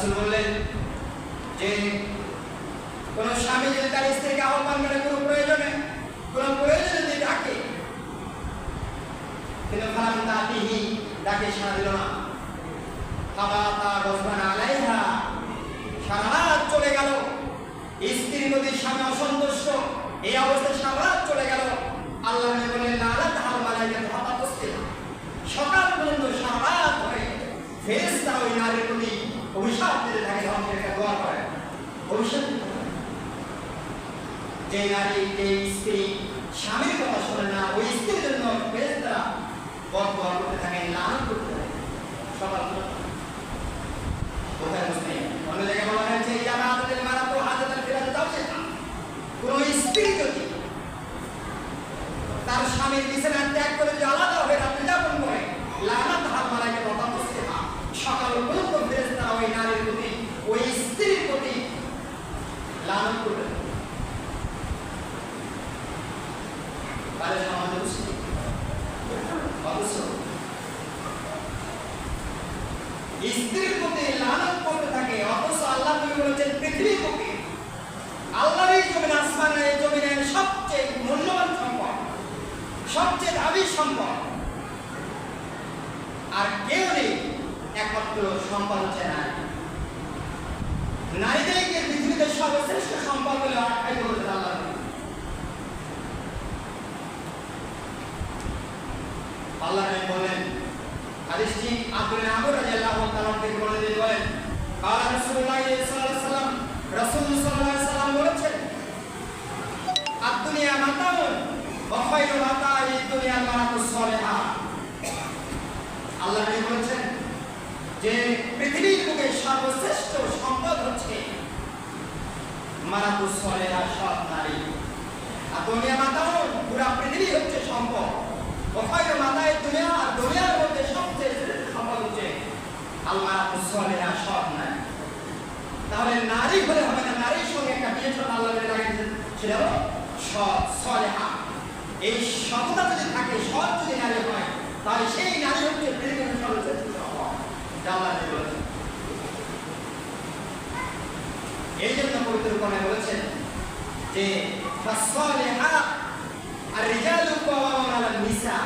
রাসূল বললেন যে কোন স্বামী যদি তার স্ত্রীকে আহ্বান করে কোনো প্রয়োজনে যদি ডাকে, কিন্তু ফালাম তাতিহি, ডাকে সাড়া দিল না, ফাবাতা গজবান আলাইহা, সারা রাত চলে গেল, স্ত্রীর প্রতি স্বামী অসন্তুষ্ট, এই অবস্থায় সারা রাত চলে গেল। আল্লাহ নবী বললেন লালা তাহাল মালাইকাতু হাত্তা তুসবিহ, সকাল পর্যন্ত সারা রাত ধরে ফেরেশতা ওই নারীর প্রতি অভিশাপ দিতে থাকে, ধ্বংসের একটা দোয়া করে অভিশাপ। যে নারী, যে স্ত্রী স্বামীর কথা শোনে না, ওই স্ত্রীর জন্য ফেরেশতারা বদদোয়া করতে থাকে, লানত করতে থাকে সকাল পর্যন্ত। কোথায় বুঝতে অন্য জায়গায় বলা হয়েছে জামাআতুল মারাতু হাজাতাল ফিরাত তাওসিতা, কোন স্ত্রী যদি তার স্বামীর বিছানা ত্যাগ করে যদি আলাদা হয়ে রাত্রি যাপন করে, লানাত হাত মালাইকাতু হাত্তা তুসবিহ, সকাল পর্যন্ত ফেরেশতারা ওই নারীর প্রতি, ওই স্ত্রীর প্রতি লানত করবে। তাহলে সমাজে বুঝতে অবশ্য স্ত্রীর প্রতি লানত করতে থাকে, অথচ আল্লাহ নবী বলেছেন পৃথিবীর বুকে আল্লাহর এই জমিন, আসমানের এই জমিনের সবচেয়ে মূল্যবান সম্পদ, সবচেয়ে দামি সম্পদ আর কেউ নেই, একমাত্র সম্পদ হচ্ছে নারী। নারীদেরকে পৃথিবীতে সর্বশ্রেষ্ঠ সম্পদ বলে আখ্যায়িত করেছেন আল্লাহ। আল্লাহ নবী বলেন, হাদিসটি আব্দুল্লাহ আমর রাদিয়াল্লাহু তাআলা থেকে বর্ণিত, বলেন قال রাসূলুল্লাহ সাল্লাল্লাহু আলাইহি ওয়াসাল্লাম, রাসূল সাল্লাল্লাহু আলাইহি ওয়াসাল্লাম বলেছেন, আদ-দুনিয়া মাতাউন ওয়া খায়রু মাতা'i দুনিয়া মারাতুস সালিহা। আল্লাহ নবী বলেছেন যে পৃথিবীর বুকে সর্বশ্রেষ্ঠ সম্পদ হচ্ছে মারাতুস সালিহা, সৎ নারী। আর দুনিয়া মাতাউন, পুরো পৃথিবী হচ্ছে সম্পদ, ওয়া খায়রু মাতা'i দুনিয়া, আর দুনিয়ার মধ্যে সবচেয়ে শ্রেষ্ঠ সম্পদ হচ্ছে আল-মারাতুস সালিহা, সৎ নারী। তাহলে নারী হলে হবে না, নারীর সঙ্গে একটা বিশেষণ আল্লাহ লাগিয়েছেন, সেটা হলো সৎ, সালেহা। এই সততা যদি থাকে, সৎ যদি নারী হয়, তাহলে সেই নারী হচ্ছে পৃথিবীর সর্বশ্রেষ্ঠ সম্পদ, যা আল্লাহ বলেছেন। এই জন্য পবিত্র কোরআনে বলেছেন যে ফাসসালিহাত আর-রিজালু কাওয়ামুনা আলান নিসা,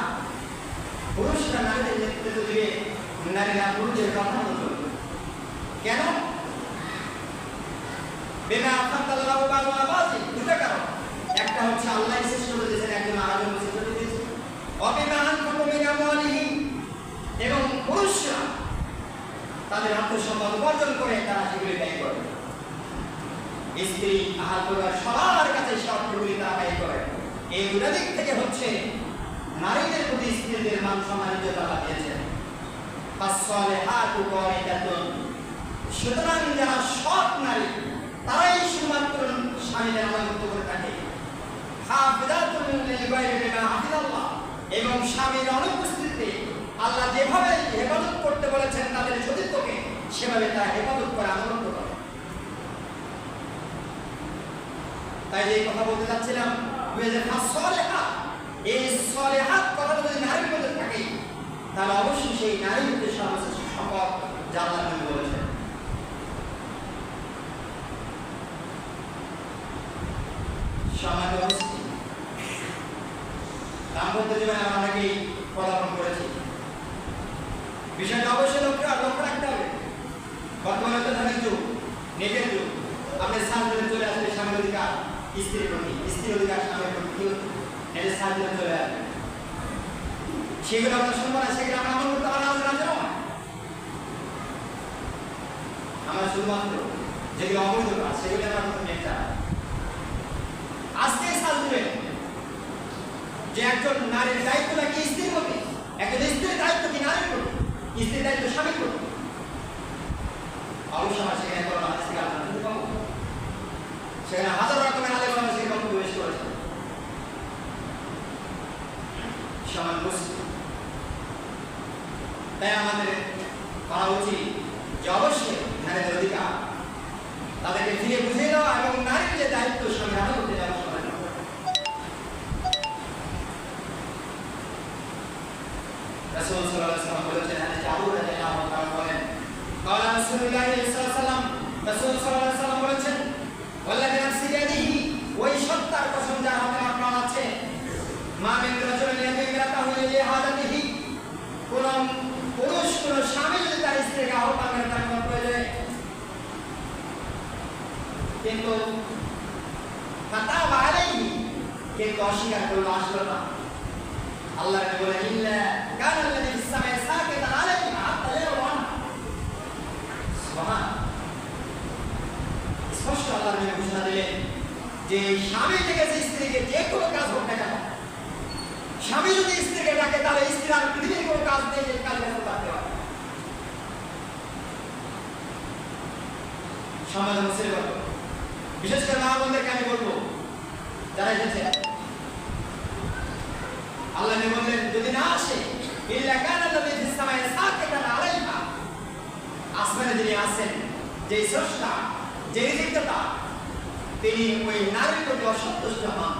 পুরুষরা নারীদের নেতৃত্ব দিবে, নারীরা পুরুষদের কথা বলবে। কেন? বিমা ফাদ্দালাহু বা'দা বা'দি, দুটো কারণ। একটা হচ্ছে আল্লাহ শ্রেষ্ঠ বলেছেন, একজন আরেকজনকে শ্রেষ্ঠ দিয়েছেন। অবিমা আনফাকু মিন আমওয়ালিহিম, এবং পুরুষরা তাদের অর্থ সম্পদ উপার্জন করে তারা সেগুলি ব্যয় করে। স্ত্রী, আহার পরিবার সবার কাছে সে অর্থগুলি তারা ব্যয় করে। এই দুটো দিক থেকে হচ্ছে নারীদের প্রতি স্ত্রীদের মান সম্মান ইজ্জত আল্লাহ দিয়েছেন। ফাসসালিহাতু কানিতাতুন, সুতরাং যারা সৎ নারী তারাই শুধুমাত্র স্বামীদের আনুগত্য করে থাকে। হাফিজাতুন লিল-গায়বি বিমা হাফিজাল্লাহ, এবং স্বামীর অনুপস্থিতিতে আল্লাহ যেভাবে হেফাজত করতে বলেছেন তাদের সতীত্বকে, সেভাবে তারা হেফাজত করে, আনুগত্য করে। তাই যে কথা বলতে চাচ্ছিলাম, এই সালেহাত কথাটা যদি নারীর মধ্যে থাকে, তাহলে অবশ্যই সেই নারীর মধ্যে সর্বশ্রেষ্ঠ সম্পদ, যা আল্লাহ নবী বলেছেন। দাম্পত্য জীবনে আমরা অনেকেই পদার্পণ করেছি, বিষয়টা অবশ্যই লক্ষ্য রাখতে হবে। বর্তমানে তো ধানের যুগ, নেটের যুগ, আপনি সার্চ চলে আসবে স্বামীর অধিকার স্ত্রীর প্রতি, স্ত্রীর অধিকার স্বামীর প্রতি, নেটের সার্চ চলে আসবে। সেগুলো আমরা শুনবো না, সেগুলো আমরা আমল করতে পারবো না। আমরা শুধুমাত্র যেগুলো অবৈধ কাজ, সেগুলো আমরা প্রথমে একটা আজকে সার্চ দেবেন যে একজন নারীর দায়িত্ব নাকি স্ত্রীর প্রতি, একজন স্ত্রীর দায়িত্ব কি নারীর প্রতি, স্ত্রীর দায়িত্ব স্বামীর প্রতি। অবশ্যই আমরা সেখানে করোনা হাদিস থেকে আলোচনা করতে পারবো, সেখানে হাজার রকমের আলেম আমরা সেই বক্তব্য পেশ করেছি। সমান মুসলিম, তাই আমাদের করা উচিত যে অবশ্যই নারীদের অধিকার তাদেরকে ফিরে বুঝিয়ে দেওয়া, এবং নারীর যে দায়িত্ব স্বামীর আলো করতে যাওয়া সমাজ। রাসূল সাল্লাল্লাহু আলাইহি ওয়াসাল্লাম বলেছেন, হাদিসে আবু হুরায়রা রাদিয়াল্লাহু তাআলা বলেন, قال رسول الله صلى الله عليه وسلم কোন পুরুষ কোন স্বামী যদি তার স্ত্রীকে আহ্বান করে তার কোনো প্রয়োজনে, কিন্তু কিন্তু অস্বীকার করলো, আসলো না। আল্লাহ বলে ইল্লা কানা আল্লাযী ফিস সামাই সাকিতান আলাইহা হাত্তা ইয়ারওয়ান। সুবহান, স্পষ্ট আল্লাহ নবী ঘোষণা দিলেন যে স্বামী থেকে স্ত্রীকে যে কোনো কাজ হোক না কেন, স্বামী যদি স্ত্রীকে ডাকে তাহলে স্ত্রী আর পৃথিবীর কোনো কাজ নেই যে কাজ করতে পারতে পারে। সমাজ মুসলিম, বিশেষ করে মা বোনদেরকে আমি বলবো যারা এসেছে, আল্লাহ নবী বললেন যদি না আসে ইল্লা কানা আল্লাযী ফিস সামাই সাকিতান আলাইহা, আসমানে যিনি আছেন, যে স্রষ্টা, যে রিজিকদাতা, তিনি ওই নারীর প্রতি অসন্তুষ্ট হন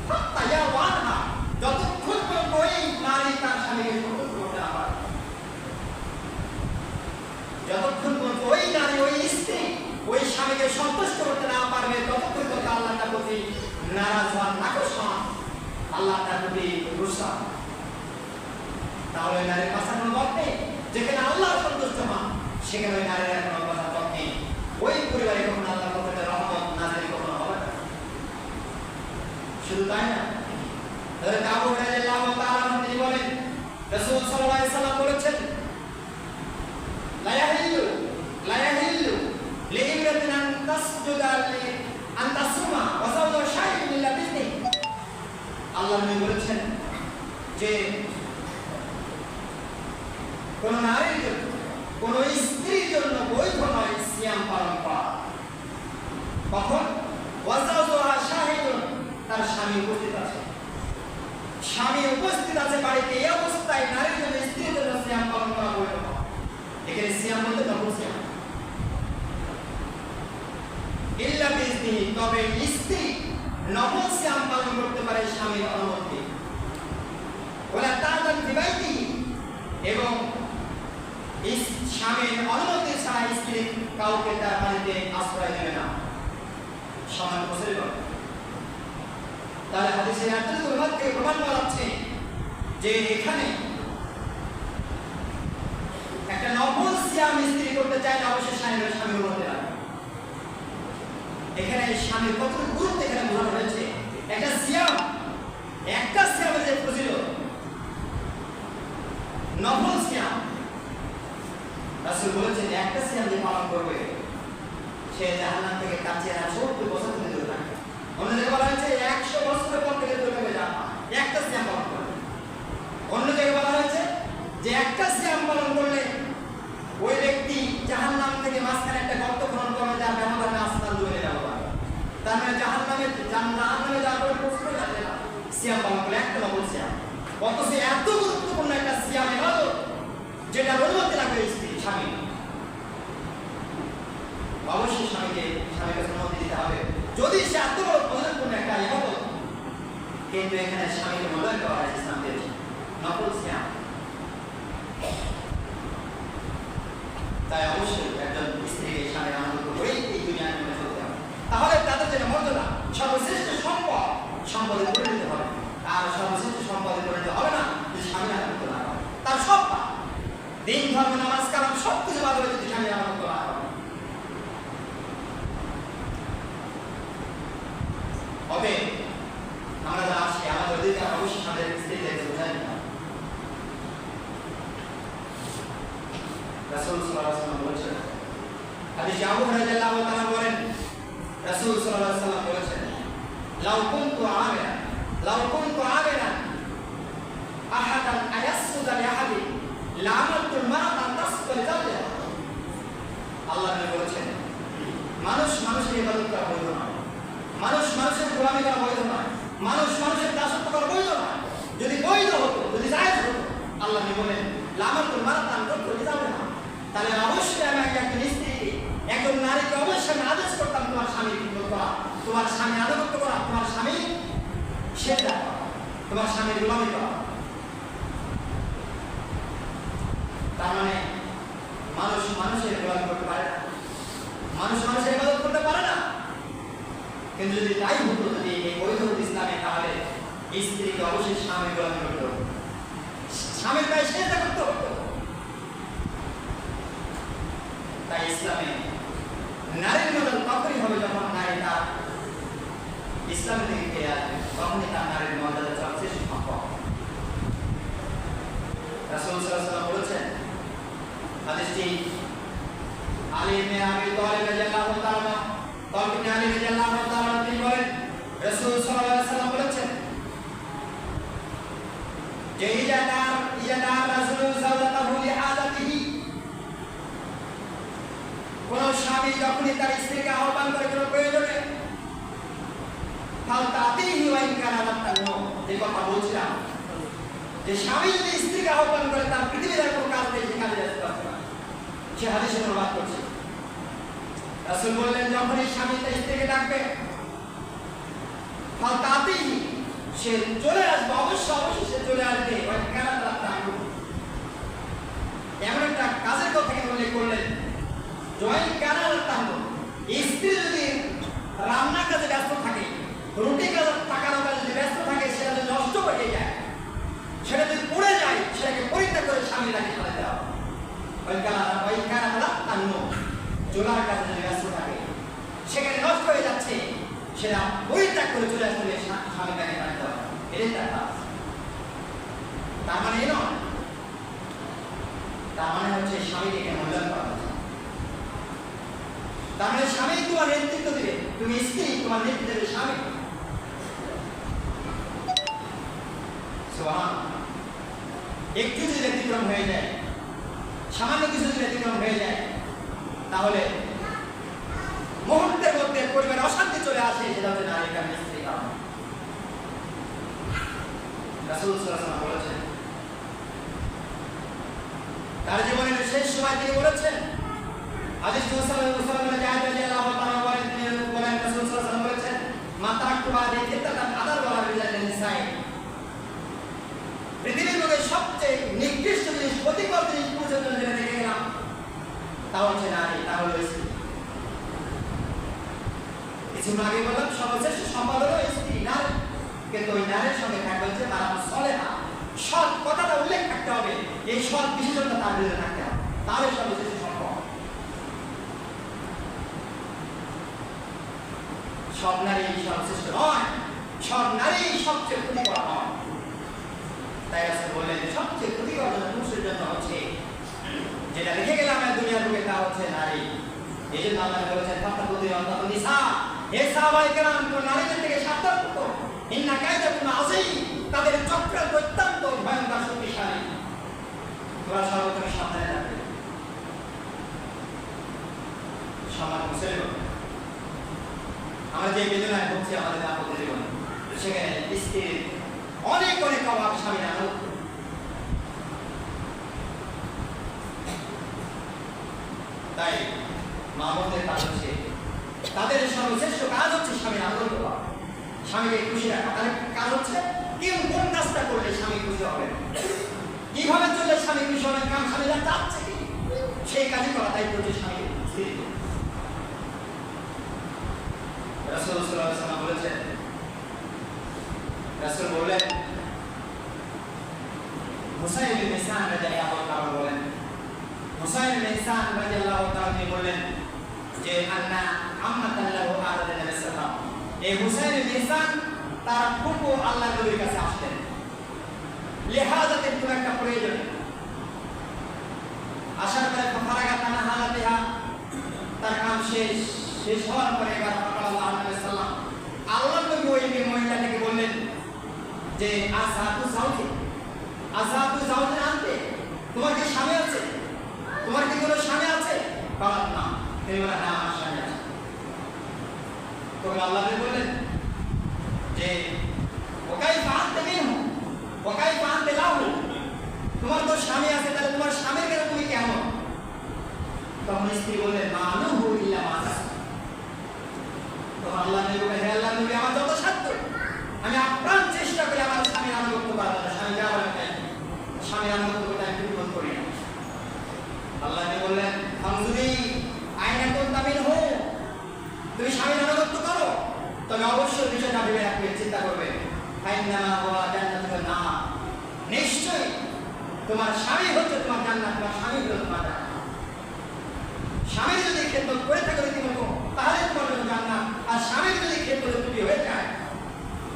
হাত্তা ইয়ারওয়ানহা, যতক্ষণ পর্যন্ত ওই নারী তার স্বামীকে সন্তুষ্ট করতে না পারে, যতক্ষণ পর্যন্ত ওই নারী ওই স্ত্রী ওই স্বামীকে সন্তুষ্ট করতে না পারবে ততক্ষণ পর্যন্ত আল্লাহ তার প্রতি নারাজ হন, নাকশ হন, আল্লাহ তার প্রতি রুষা। তাহলে নারীর পাশে কোনো দর নেই, যেখানে আল্লাহ সন্তুষ্ট হন সেখানে ওই নারীর কোনো পাশে দর নেই, ওই পরিবারে কখনো আল্লাহ পক্ষে রহমত নাজিল কখনো হবে না। শুধু তাই না, হযরত আবু হুরায়রা রাদিয়াল্লাহু তাআলা আনহু তিনি বলেন রাসূল সাল্লাল্লাহু আলাইহি সাল্লাম বলেছেন লা ইয়াহিল্লু লিইমরাতিন আন তাসজুদা আন তাসুমা ওয়া যাওজু শাহিদুন ইল্লা বিইzni। আল্লাহ নবী বলেছেন যে কোন নারীর জন্য, কোন স্ত্রীর জন্য বৈধ নয় সিয়াম পালন করা। কখন? ওয়া যাওজু শাহিদুন, তার স্বামী উপস্থিত আছে, স্বামী উপস্থিত আছে বাড়িতে, এই অবস্থায় নারীর জন্য স্ত্রীর জন্য সিয়াম পালন করা বৈধ নয়। এখানে সিয়াম বলতে নফল সিয়াম, ইল্লা বিইzni, তবে স্ত্রী নফল সিয়াম পালন করতে পারে স্বামীর অনুমতি, ওয়ালা তা'যান ফি বাইতিহি, এবং স্বামীর অনুমতি ছাড়া স্ত্রী কাউকে তার বাড়িতে আশ্রয় দেবে না। সমান মুসলিম, তাহলে হাদিসের এতটুকু থেকে প্রমাণ করা যাচ্ছে যে এখানে একটা নফল সিয়াম স্ত্রী করতে চাইলে অবশ্যই স্বামীর অনুমতি লাগবে। এখানে স্বামীর কতটুকু গুরুত্ব এখানে বোঝানো হয়েছে। একটা সিয়াম, একটা সিয়ামের যে ফজিলত, নফল সিয়াম, রাসূল বলেছেন একটা সিয়াম যে পালন করবে সে জাহান্নাম থেকে তার চেহারা 70 বছর ধরে দূরে থাকবে। অন্য জায়গায় বলা হয়েছে 100 বছরের পর থেকে দূরে থাকবে জাহান্নাম, একটা সিয়াম পালন করবে। অন্য জায়গায় বলা হয়েছে যে একটা সিয়াম পালন করলে ওই ব্যক্তি জাহান্নাম থেকে মাঝখানে একটা গর্ত খনন করবে, যার ব্যবধানে আস্তান দূরে যাবে। তার মানে জাহান্নামে যাওয়ার কোনো প্রশ্নই আসে না সিয়াম পালন করলে, একটা নফল সিয়াম। অথচ এত গুরুত্বপূর্ণ একটা সিয়াম ইবাদত যেটা অনুমতি লাগবে স্বামী, অবশ্যই স্বামীকে অনুমতি দিতে হবে যদি সে এত বড় প্রয়োজনপূর্ণ একটা ইবাদত। কিন্তু এখানে স্বামীকে মূল্যায়ন করা হয়েছে ইসলামের নফল সিয়াম। তাই অবশ্যই একজন স্ত্রীকে স্বামীর আনন্দ করেই এই দুনিয়ার মধ্যে চলতে হবে। তাহলে তাদের জন্য মর্যাদা সর্বশ্রেষ্ঠ সম্পদে পরিণত হবে। আর সর্বশ্রেষ্ঠ সম্পদে পরিণত হবে না যদি স্বামীর আনন্দ না হয়। তার সব দিন ধর্ম নামাজ কালাম সব কিছু বাদ হয়ে যদি স্বামীর আনন্দ না হয়। হবে আমরা যারা আসি আমাদের অধিকার অবশ্যই আমাদের স্ত্রীদেরকে বোঝাই না। রাসূল সাল্লাল্লাহু আলাইহি ওয়াসাল্লাম বলেছেন, হাদিসে আবু হুরায়রা রাদিয়াল্লাহু তাআলা বলেন রাসূল সাল্লাল্লাহু আলাইহি ওয়াসাল্লাম বলেছেন লাউ কুনতু আমিরান আহাদান আয়াসুদা লিআহাদি লা'মালতুল মারাতান তাসুদু লিজাওজিহা। আল্লাহ নবী বলেছেন মানুষের ইবাদত করা বৈধ নয়, মানুষের গোলামি করা বৈধ নয়, মানুষের দাসত্ব করা বৈধ নয়। যদি বৈধ হতো, যদি জায়েজ হতো, আল্লাহ নবী বলেন লা'মালতুল মারাতান তাসুদু লিজাওজিহা, তাহলে অবশ্যই আমি একজন স্ত্রীকে, একজন নারীকে অবশ্যই আমি আদেশ করতাম তোমার স্বামীর খিদমত করা, তোমার স্বামী আনুগত্য করা, তোমার স্বামী সেজদা করা, তোমার স্বামীর গোলামি করা। তার মানে মানুষের গোলামি করতে পারে না, মানুষের ইবাদত করতে পারে না। কিন্তু যদি তাই হতো, যদি এই বৈধ ইসলামে, তাহলে স্ত্রীকে অবশ্যই স্বামীর গোলামি করতে হবে। স্বামীর গায়ে সেজদা করতে হতো। তাই ইসলামে নারীর মডেল তখনই হবে যখন নারী তার ইসলামের দিকে ফিরে আসবে, তখনই তার নারীর মর্যাদা সবচেয়ে সম্ভব। রাসূল সাল্লাল্লাহু আলাইহি ওয়াসাল্লাম বলেছেন, হাদিসটি আলী ইবনে আবি তালিব রাদিয়াল্লাহু তাআলা তিনি আলী রাদিয়াল্লাহু তাআলা তিনি বলেন, রাসূল সাল্লাল্লাহু আলাইহি ওয়াসাল্লাম বলেছেন যে ইজা রাসূল সাল্লাল্লাহু লিহাদাতিহি, কোন স্বামী যখনই তার স্ত্রীকে আহ্বান করে কোনো প্রয়োজনে, ফালতাতিহি ওয়া ইন কানা লাতানু, যে কথা বলছিলাম যে স্বামী যদি স্ত্রীকে আহ্বান করে তার পৃথিবীর আর কোনো কাজ নেই, সেখানে যেতে পারবে না, সে হাদিসে প্রমাণ করছে। রাসূল বললেন যখনই স্বামী তার স্ত্রীকে ডাকবে ফালতাতিহি, সে চলে আসবে, অবশ্যই সে চলে আসবে, ওয়া ইন কানা লাতানু। এমন একটা কাজের কথা উল্লেখ করলেন, জয়েন কানা লাতানু, স্ত্রী যদি রান্নার কাজে ব্যস্ত থাকে, রুটি কাজ পাকানোর কাজে যদি ব্যস্ত থাকে, সেটা যদি নষ্ট হয়ে যায়, সেটা যদি পড়ে যায়, সেটাকে পরিত্যাগ করে স্বামী তাকে ফেলে দেওয়া। ওই কানা লাতানু, চুলার কাজে যদি ব্যস্ত থাকে, সেখানে নষ্ট হয়ে যাচ্ছে, সেটা পরিত্যাগ করে চলে আসলে স্বামী তাকে ফেলে দেওয়া, এটাই তার কাজ। তার মানে এই নয়, তার মানে হচ্ছে স্বামীকে মূল্যায়ন করা। তার মানে স্বামী তোমার নেতৃত্ব দিবে, তুমি স্ত্রী তোমার নেতৃত্ব দেবে স্বামী। একটু যদি ব্যতিক্রম হয়ে যায়, সামান্য কিছু যদি ব্যতিক্রম হয়ে যায়, তাহলে মুহূর্তের মধ্যে পরিবারে অশান্তি চলে আসে, সেটা হচ্ছে নারীর কারণে, স্ত্রীর কারণে। রাসূল সাল্লাল্লাহু আলাইহি ওয়াসাল্লাম বলেছেন, তার জীবনের শেষ সময় তিনি বলেছেন, হাদিস মুসাল্লামে জায়েদ রাদিয়াল্লাহু তাআলা বলেন, তিনি বলেন রাসূল সাল্লাল্লাহু আলাইহি ওয়াসাল্লাম বলেছেন, মা তারাকতু বাদি ফিতনাতান আদার ওয়ালা রিজাল নিসাই, পৃথিবীর মধ্যে সবচেয়ে নিকৃষ্ট জিনিস, প্রতিকূল জিনিস পর্যন্ত যেটা রেখে গেলাম, তা হচ্ছে নারী, তা হলো স্ত্রী। কিছু আগে বললাম সর্বশ্রেষ্ঠ সম্পদ হলো স্ত্রী, নারী, কিন্তু ওই নারীর সঙ্গে থাকবে হচ্ছে তারা সলেহা, সৎ কথাটা উল্লেখ থাকতে হবে, এই সৎ বিশেষণটা তার ভিতরে থাকতে হবে, তাহলে সর্বশ্রেষ্ঠ সম্পদ। সব নারী সর্বশ্রেষ্ঠ নয়, সব নারী সবচেয়ে ক্ষতিকর নয়। তাই রাসূল বললেন সবচেয়ে ক্ষতিকর পুরুষের জন্য হচ্ছে যেটা রেখে গেলাম দুনিয়ার বুকে, তা হচ্ছে নারী। এই জন্য আল্লাহ বলেছেন, ফাতাকুদি আল্লাহু নিসা, হে সাহাবায়ে কেরাম, তোমরা নারীদের থেকে সাবধান থাকো, ইন্না কায়দাকুম আযীম, তাদের চক্রান্ত অত্যন্ত ভয়ঙ্কর শক্তিশালী, তোমরা সর্বদা সাবধানে থাকবে। সমাজ মুসলিম, আমরা যে বেদনায় ভুগছি আমাদের দাম্পত্য জীবনে, সেখানে স্ত্রীর অনেক অনেক অভাব স্বামীর আনন্দ। তাই মা বোনদের কাজ হচ্ছে, তাদের সর্বশ্রেষ্ঠ কাজ হচ্ছে স্বামীর আনন্দ পাওয়া, স্বামীকে খুশি রাখা। তাদের কাজ হচ্ছে কোন কাজটা করলে স্বামী খুশি হবে, কিভাবে চললে স্বামী খুশি হবে, কারণ স্বামীরা চাচ্ছে কি সেই কাজই করা দায়িত্ব হচ্ছে স্বামী স্ত্রী। রাসূল সাল্লাল্লাহু আলাইহি ওয়াসাল্লাম বলেছেন, রাসূল বললেন, হুসাইন বিন মিহসান রাদিয়াল্লাহু তাআলা বলেন, হুসাইন বিন মিহসান রাদিয়াল্লাহু তাআলা তিনি বললেন যে আন্না আম্মাতান লাহু আলাদা নবী সাল্লাল্লাহু আলাইহি ওয়াসাল্লাম, এই হুসাইন বিন মিহসান তার ফুফু আল্লাহর নবীর কাছে আসতেন লিহাজাতে কোনো একটা প্রয়োজনে, আসার পরে ফারাগা তানা হালাতিহা, তার কাম শেষ হওয়ার পরে এবার আল্লাহর নবী সাল্লাল্লাহু আলাইহি ওয়াসাল্লাম আল্লাহর নবী ওই মহিলাটাকে বললেন যে আসাতু জাওজি আনতে, তোমার কি স্বামী আছে, তোমার কি কোনো স্বামী আছে? বলেন না, তিনি বলেন হ্যাঁ আমার স্বামী আছে। তখন আল্লাহ নবী বললেন যে ওকাইফা আনতে মিনহু ওকাইফা আনতে লাহু, তোমার তো স্বামী আছে, তাহলে তোমার স্বামীর কেন তুমি কেমন? তখন স্ত্রী বললেন মানুহু ইল্লা মাতা। তখন আল্লাহ নবী বলেন, হে আল্লাহ নবী, আমার যত সাধ্য আমি আপ্রাণ চেষ্টা করি আমার স্বামীর আনুগত্য করার জন্য, স্বামীকে আবার স্বামীর আনুগত্য করতে আমি বিরোধ করি না। আল্লাহ বললেন, ফামজুরি আইনা কোন তামিল হো, তুমি স্বামীর আনুগত্য করো, তবে অবশ্যই বিষয়টা ভেবে রাখবে, চিন্তা করবে, ফাইন্না ওয়া জান্নাতুন নাম, নিশ্চয়ই তোমার স্বামী হচ্ছে তোমার জান্নাত, তোমার স্বামী হলো তোমার জান্নাত। স্বামী যদি খেদমত করে থাকে রীতিমতো তাহলে তোমার জন্য জান্নাত, আর স্বামীর যদি খেদমত ত্রুটি হয়ে যায়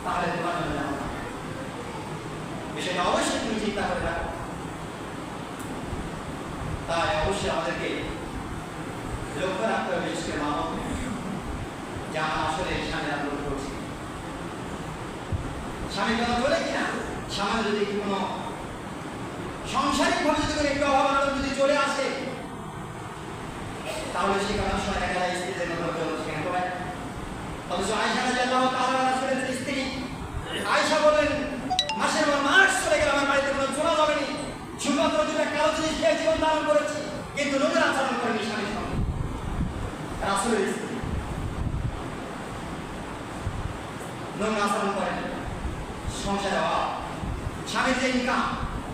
তাহলে তোমার জন্য জান্নাত। বিষয়টা অবশ্যই তুমি চিন্তা করে রাখো। তাই অবশ্যই আমাদেরকে লক্ষ্য রাখতে হবে, বিশেষ করে মা বাবা, যে আমরা আসলে স্বামী আন্দোলন করছি। স্বামীর কথা বলে কিনা স্বামী যদি কোনো সাংসারিক ভাবে যদি কোনো একটু অভাব অনটন যদি চলে আসে তাহলে সে কারণ সময় দেখা যায় স্ত্রীদের মতো সেখানে করে। অথচ আয়েশা রাদিয়াল্লাহু তাআলা রাসূলের স্ত্রী আয়েশা বলেন, মাসের পর মাস চলে গেল আমার বাড়িতে কোনো চোরা যাবেনি, শুধুমাত্র দুটা কালো জিনিস খেয়ে জীবন ধারণ করেছি, কিন্তু নোংরা আচরণ করেনি স্বামীর সঙ্গে। রাসূলের স্ত্রী নোংরা আচরণ করেন, সংসারে অভাব, স্বামীর যে ইনকাম,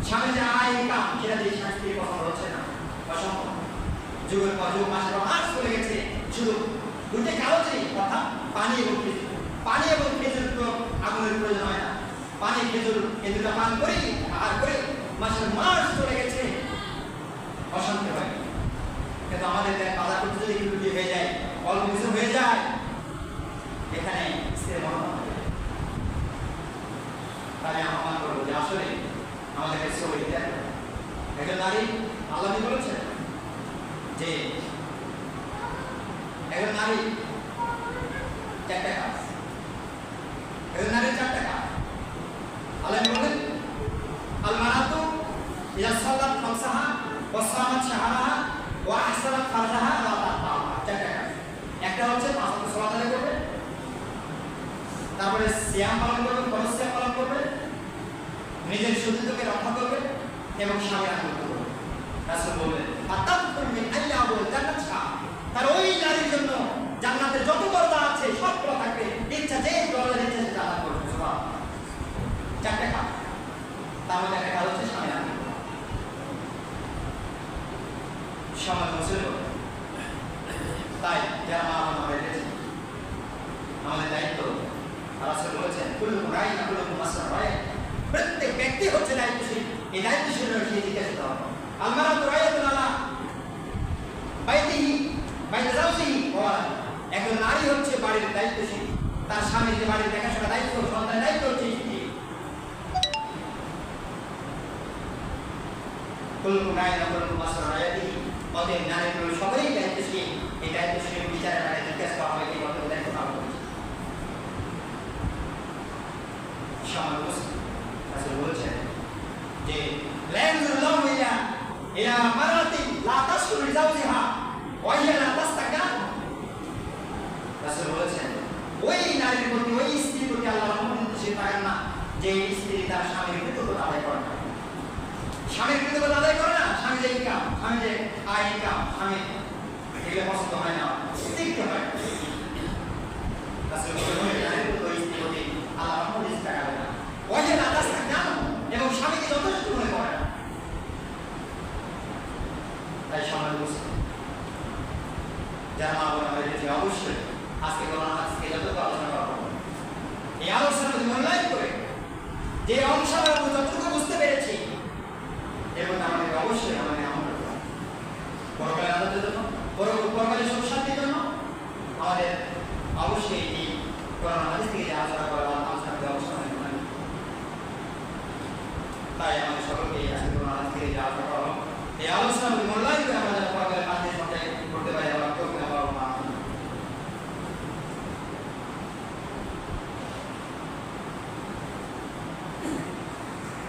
স্বামীর যে আয় ইনকাম সেটা দিয়ে স্ত্রীর পছন্দ হচ্ছে না, অসম্ভব। যুগের পর যুগ, মাসের পর মাস চলে গেছে, শুধু দুইটা কালো জিনিস, অর্থাৎ পানি এবং খেজুর। পানি এবং খেজুর তো আগুনের প্রয়োজন হয় না, পানি খেজুর এই দুটা পান করি আর করে মাসের মাস চলে গেছে, অশান্তি হয়। কিন্তু আমাদের বাজার করতে যদি একটু হয়ে যায়, অল্প কিছু হয়ে যায়, এখানে স্ত্রীর মনোভাব। তাই আহ্বান করবো যে আসলে আমাদের কাছে একজন নারী, আল্লাহ বলেছেন যে একজন নারী চারটা কাজ, একজন নারীর চারটা কাজ। আল্লাহ বলেন, আল মারাতু ইযা সাল্লাত খামসাহা ওয়া সামাত শাহরাহা ওয়া আহসানাত ফারজাহা ওয়া তাআহা। চারটা কাজ। একটা হচ্ছে পাঁচ ওয়াক্ত সালাত আদায় করবে, তারপরে সিয়াম পালন করবে, ফরজ সিয়াম পালন করবে, নিজের শুদ্ধিত্বকে রক্ষা করবে এবং স্বামীর আনুগত্য করবে। রাসূল বললেন, আতাকুন মিন আইয়াবুল জান্নাত, তার ওই নারীর জন্য জান্নাতের যত দরজা আছে সবগুলো থাকবে, ইচ্ছা যে দরজা ইচ্ছা সে জান্নাত করবে। সুবহানাল্লাহ। চারটা কাজ, তার মধ্যে একটা কাজ হচ্ছে স্বামীর আনুগত্য। সমাজ মুসলিম, তাই যারা মা বাবা হয়েছে আমাদের দায়িত্ব, রাসূল বলেছেন, কুল্লুকুম রাইন কুল্লুকুম মাসউলুন রাইন, প্রত্যেক ব্যক্তি হচ্ছে দায়িত্বশীল। এই দায়িত্বশীল হয়ে জিজ্ঞাসা হবে। আল মারাতু রাইয়াতুন আলা বাইতিহি বাইতি যাওজিহি ওয়া একজন নারী হচ্ছে বাড়ির দায়িত্বশীল, তার স্বামীর যে বাড়ির দেখাশোনা দায়িত্ব, সন্তানের দায়িত্ব হচ্ছে স্ত্রী। কুল্লুকুম রাইন কুল্লুকুম মাসউলুন রাইয়াতিহি, অতএব নারী পুরুষ সকলেই দায়িত্বশীল। এই দায়িত্বশীল বিচারের আগে জিজ্ঞাসা করা হবে এই কত দায়িত্ব পালন করেছে। সমাজ রাসূল বলেছেন যে লা ইয়ানজুরুল্লাহু ইলা মারাতিন লা তাশকুরু লিজাওজিহা ওয়া হিয়া লা তাস্তাকা। রাসূল বলেছেন, ওই নারীর প্রতি, ওই স্ত্রীর প্রতি আল্লাহ রহমত সে পারেন না যে স্ত্রী তার স্বামীর কৃতজ্ঞতা আদায় করে না। স্বামীর কৃতজ্ঞতা আদায় করে না, স্বামী যে ইনকাম, স্বামী যে আয় ইনকাম, স্বামী এগুলো পছন্দ হয় না, দেখতে হয়। রাসূল বলেছেন, নারীর প্রতি, ওই স্ত্রীর প্রতি আল্লাহ রহমত সে পারেন না, ওয়া হিয়া লা তাস্তাকা, এবং স্বামীকে যথেষ্ট মনে করে না। তাই সমাজ মুসলিম যারা মা বোনা হয়েছে অবশ্যই আজকে যতটুকু আলোচনা করা হবে এই আলোচনা মূল্যায়ন করে যে অংশ আমরা যতটুকু বুঝতে পেরেছি এবং আমাদের অবশ্যই আমাদের আমল করতে হবে। পরকালের আনন্দের জন্য, পরকালের সুখ শান্তির জন্য আমাদের অবশ্যই এই কোরআন হাদিস থেকে যে আলোচনা করা আলোচনা অবশ্যই। তাই আমাদের সকলকে এই আজকে কোরআন হাদিস থেকে যে আলোচনা করা এই আলোচনা মূল্যায়ন করে